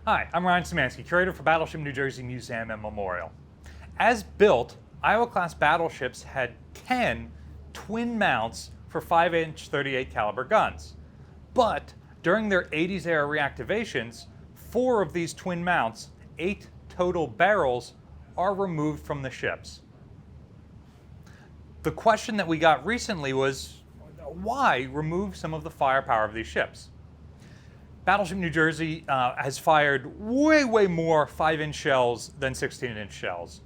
Hi, I'm Ryan Szymanski, curator for Battleship New Jersey Museum and Memorial. As built, Iowa-class battleships had 10 twin mounts for 5-inch 38 caliber guns. But during their 80s era reactivations, 4 of these twin mounts, 8 total barrels, are removed from the ships. The question that we got recently was, why remove some of the firepower of these ships? Battleship New Jersey has fired way more 5-inch shells than 16-inch shells.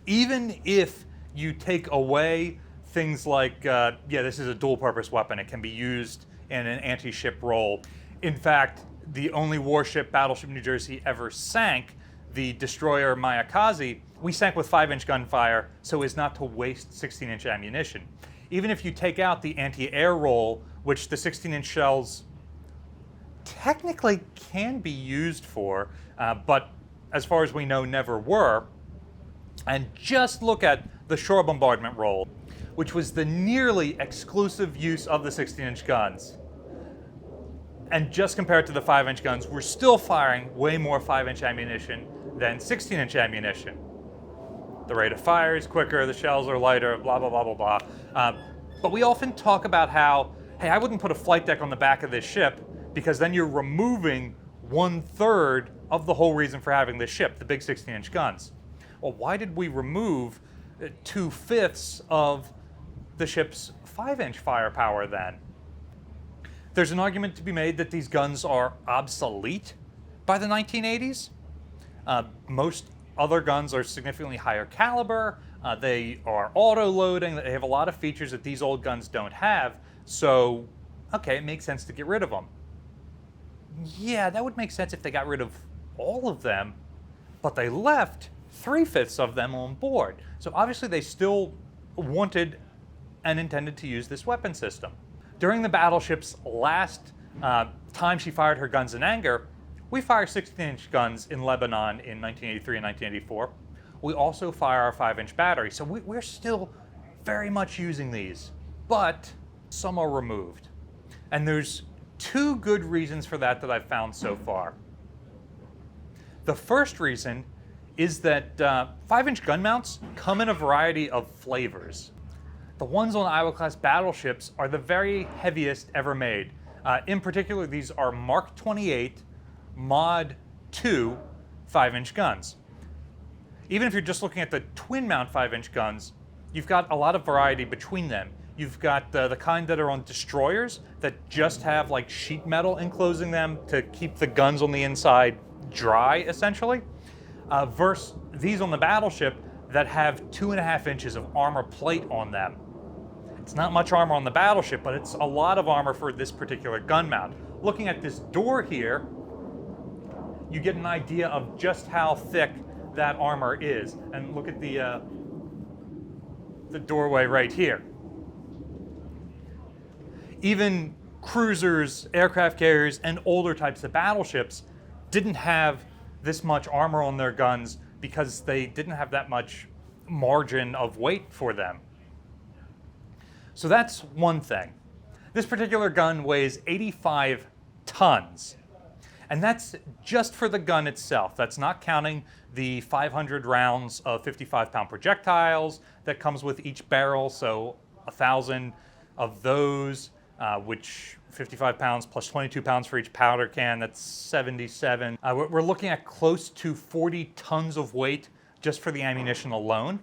Even if you take away things like, this is a dual-purpose weapon. It can be used in an anti-ship role. In fact, the only warship Battleship New Jersey ever sank, the destroyer Mayakaze, we sank with 5-inch gunfire so as not to waste 16-inch ammunition. Even if you take out the anti-air role, which the 16-inch shells technically can be used for, but as far as we know never were, and just look at the shore bombardment role, which was the nearly exclusive use of the 16-inch guns, and just compared to the 5-inch guns, we're still firing way more 5-inch ammunition than 16-inch ammunition. The rate of fire is quicker, the shells are lighter, blah, blah, blah, blah, blah. But we often talk about how, hey, I wouldn't put a flight deck on the back of this ship because then you're removing 1/3 of the whole reason for having this ship, the big 16-inch guns. Well, why did we remove 2/5 of the ship's 5-inch firepower then? There's an argument to be made that these guns are obsolete by the 1980s. Most other guns are significantly higher caliber, they are auto-loading, they have a lot of features that these old guns don't have, so okay, it makes sense to get rid of them. Yeah, that would make sense if they got rid of all of them, but they left 3/5 of them on board. So obviously they still wanted and intended to use this weapon system. During the battleship's last time she fired her guns in anger, we fire 16-inch guns in Lebanon in 1983 and 1984. We also fire our 5-inch battery, so we're still very much using these, but some are removed. And there's 2 good reasons for that I've found so far. The first reason is that 5-inch gun mounts come in a variety of flavors. The ones on Iowa-class battleships are the very heaviest ever made. In particular, these are Mark 28 Mod 2 5-inch guns. Even if you're just looking at the twin mount 5-inch guns, you've got a lot of variety between them. You've got the kind that are on destroyers that just have like sheet metal enclosing them to keep the guns on the inside dry, essentially, versus these on the battleship that have 2.5 inches of armor plate on them. It's not much armor on the battleship, but it's a lot of armor for this particular gun mount. Looking at this door here, you get an idea of just how thick that armor is. And look at the doorway right here. Even cruisers, aircraft carriers, and older types of battleships didn't have this much armor on their guns because they didn't have that much margin of weight for them. So that's one thing. This particular gun weighs 85 tons. And that's just for the gun itself. That's not counting the 500 rounds of 55-pound projectiles that comes with each barrel, so 1,000 of those, which 55 pounds plus 22 pounds for each powder can, that's 77. We're looking at close to 40 tons of weight just for the ammunition alone.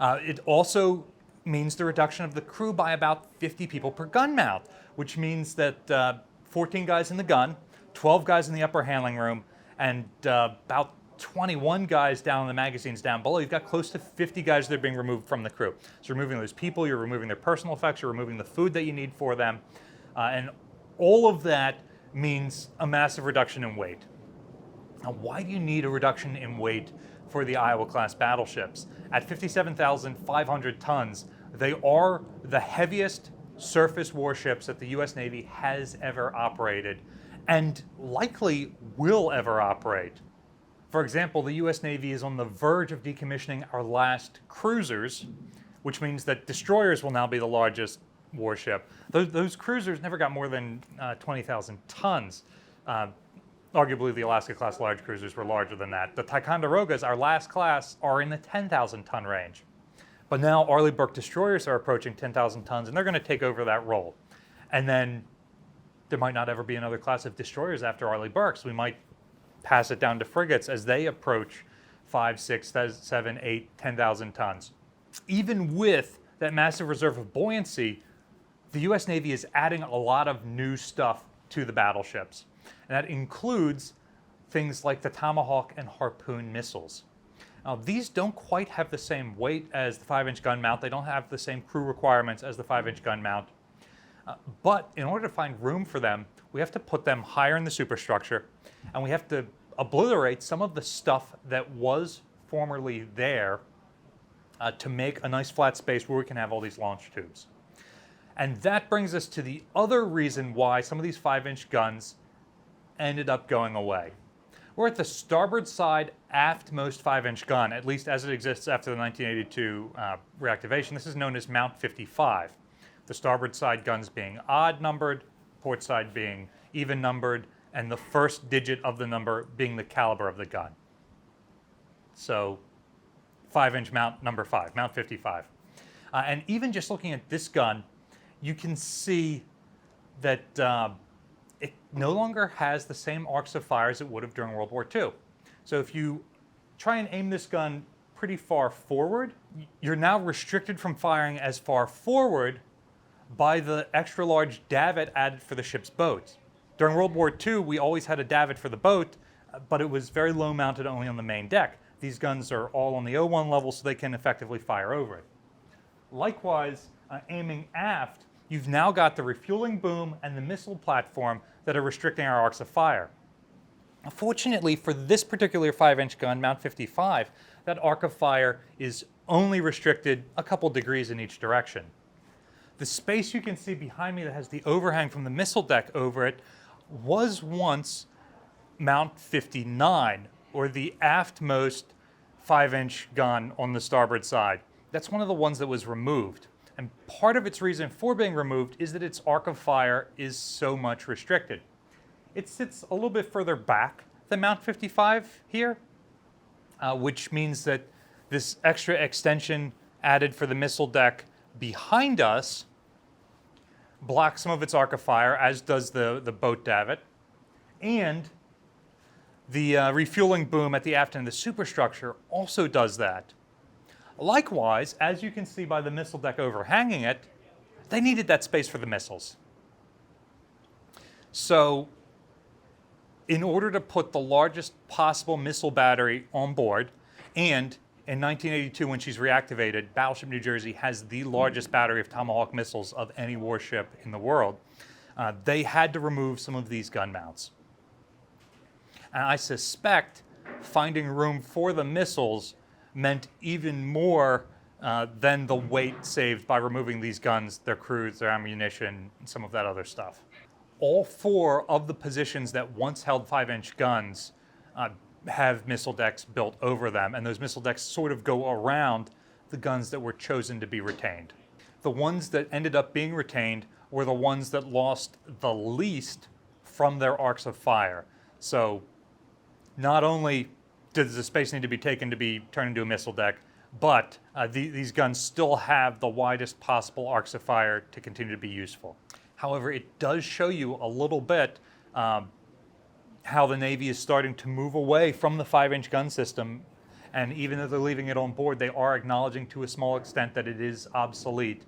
It also means the reduction of the crew by about 50 people per gun mount, which means that 14 guys in the gun, 12 guys in the upper handling room, and about 21 guys down in the magazines down below. You've got close to 50 guys that are being removed from the crew. So you're removing those people, you're removing their personal effects, you're removing the food that you need for them, and all of that means a massive reduction in weight. Now, why do you need a reduction in weight for the Iowa-class battleships? At 57,500 tons, they are the heaviest surface warships that the U.S. Navy has ever operated, and likely will ever operate. For example, the U.S. Navy is on the verge of decommissioning our last cruisers, which means that destroyers will now be the largest warship. Those cruisers never got more than 20,000 tons. Arguably, the Alaska-class large cruisers were larger than that. The Ticonderogas, our last class, are in the 10,000-ton range. But now Arleigh Burke destroyers are approaching 10,000 tons, and they're going to take over that role. And then there might not ever be another class of destroyers after Arleigh Burke, so we might pass it down to frigates as they approach 5, 6, 7, 8, 10,000 tons. Even with that massive reserve of buoyancy, the U.S. Navy is adding a lot of new stuff to the battleships. And that includes things like the Tomahawk and Harpoon missiles. Now, these don't quite have the same weight as the 5-inch gun mount. They don't have the same crew requirements as the 5-inch gun mount. But in order to find room for them, we have to put them higher in the superstructure, and we have to obliterate some of the stuff that was formerly there to make a nice flat space where we can have all these launch tubes. And that brings us to the other reason why some of these 5-inch guns ended up going away. We're at the starboard side aftmost 5-inch gun, at least as it exists after the 1982 reactivation. This is known as Mount 55. The starboard side guns being odd numbered, port side being even numbered, and the first digit of the number being the caliber of the gun. So 5-inch mount number 5, Mount 55. And even just looking at this gun, you can see that it no longer has the same arcs of fire as it would have during World War II. So if you try and aim this gun pretty far forward, you're now restricted from firing as far forward by the extra large davit added for the ship's boats. During World War II, we always had a davit for the boat, but it was very low mounted only on the main deck. These guns are all on the O1 level, so they can effectively fire over it. Likewise, aiming aft, you've now got the refueling boom and the missile platform that are restricting our arcs of fire. Fortunately, for this particular 5-inch gun, Mount 55, that arc of fire is only restricted a couple degrees in each direction. The space you can see behind me that has the overhang from the missile deck over it was once Mount 59, or the aftmost 5-inch gun on the starboard side. That's one of the ones that was removed. And part of its reason for being removed is that its arc of fire is so much restricted. It sits a little bit further back than Mount 55 here, which means that this extra extension added for the missile deck behind us blocks some of its arc of fire, as does the boat davit. And the refueling boom at the aft end of the superstructure also does that. Likewise, as you can see by the missile deck overhanging it, they needed that space for the missiles. So, in order to put the largest possible missile battery on board, and in 1982 when she's reactivated, Battleship New Jersey has the largest battery of Tomahawk missiles of any warship in the world, they had to remove some of these gun mounts. And I suspect finding room for the missiles meant even more than the weight saved by removing these guns, their crews, their ammunition, and some of that other stuff. All 4 of the positions that once held 5-inch guns have missile decks built over them, and those missile decks sort of go around the guns that were chosen to be retained. The ones that ended up being retained were the ones that lost the least from their arcs of fire. So not only does the space need to be taken to be turned into a missile deck, but these guns still have the widest possible arcs of fire to continue to be useful. However, it does show you a little bit how the Navy is starting to move away from the 5-inch gun system, and even though they're leaving it on board, they are acknowledging to a small extent that it is obsolete,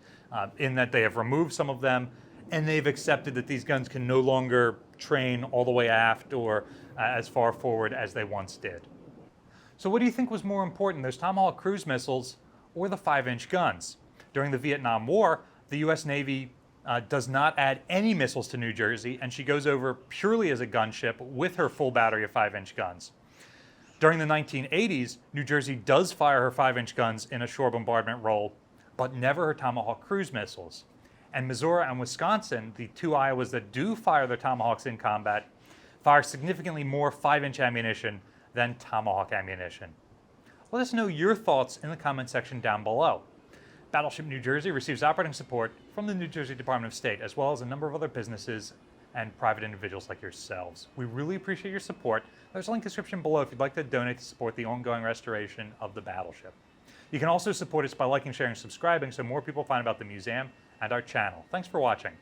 in that they have removed some of them, and they've accepted that these guns can no longer train all the way aft or as far forward as they once did. So what do you think was more important, those Tomahawk cruise missiles or the 5-inch guns? During the Vietnam War, the U.S. Navy does not add any missiles to New Jersey, and she goes over purely as a gunship with her full battery of 5-inch guns. During the 1980s, New Jersey does fire her 5-inch guns in a shore bombardment role, but never her Tomahawk cruise missiles. And Missouri and Wisconsin, the 2 Iowas that do fire their Tomahawks in combat, fire significantly more 5-inch ammunition than Tomahawk ammunition. Let us know your thoughts in the comment section down below. Battleship New Jersey receives operating support from the New Jersey Department of State, as well as a number of other businesses and private individuals like yourselves. We really appreciate your support. There's a link in the description below if you'd like to donate to support the ongoing restoration of the battleship. You can also support us by liking, sharing, and subscribing so more people find about the museum and our channel. Thanks for watching.